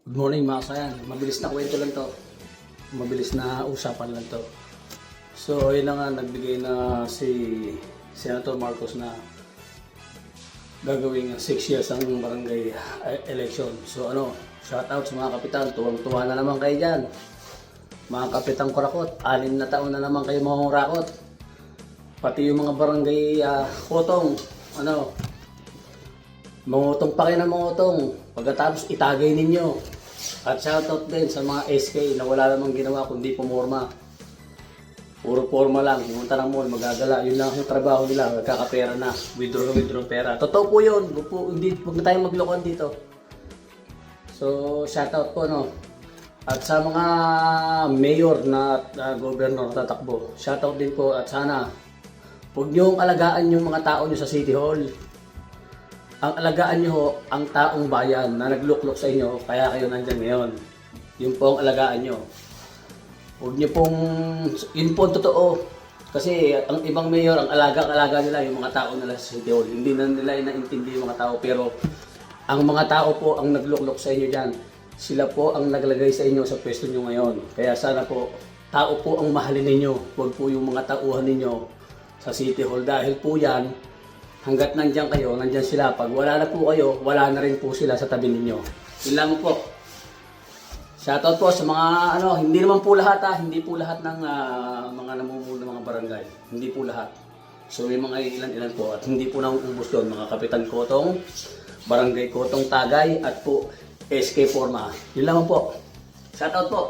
Good morning mga kasayan. Mabilis na kwento lang to. Mabilis na usapan lang to. So yun na nga, nagbigay na si Senator Marcos na gagawing 6 years ang barangay election. So shout out sa mga kapitan. Tuwang-tuwa na naman kayo dyan. Mga kapitang kurakot, 6 na taon na naman kayo mangungurakot. Pati yung mga barangay kotong, mangutong pa kayo ng mangutong. Pagkatapos itagay ninyo. At shoutout din sa mga SK na wala namang ginawa kundi pumorma. Puro forma lang, pumunta ng mall, magagala. Yun lang yung trabaho nila, magkakapera na. Withdraw pera. Totoo po yun, huwag na tayong maglokon dito. So shoutout po At sa mga mayor na governor na tatakbo, shoutout din po at sana huwag niyong alagaan yung mga tao niyo sa City Hall. Ang alagaan nyo ho, ang taong bayan na nagluklok sa inyo, kaya kayo nandyan ngayon. Yun po ang alagaan nyo. Huwag nyo pong, yun po ang totoo. Kasi ang ibang mayor, ang alaga nila yung mga tao nila sa City Hall. Hindi na nila inaintindi yung mga tao, pero ang mga tao po ang nagluklok sa inyo dyan. Sila po ang naglagay sa inyo sa pwesto nyo ngayon. Kaya sana po, tao po ang mahalin ninyo. Huwag po yung mga tauhan ninyo sa City Hall. Dahil po yan, hanggat nandyan kayo, nandyan sila. Pag wala na po kayo, wala na rin po sila sa tabi ninyo. Yun lang po. Shoutout po sa mga hindi naman po lahat hindi po lahat ng mga namumuno ng mga barangay. Hindi po lahat. So may mga ilan-ilan po at hindi po nauubos yun. Mga Kapitan Kotong, Barangay Kotong Tagay at po SK Forma. Yun lang po. Shoutout po.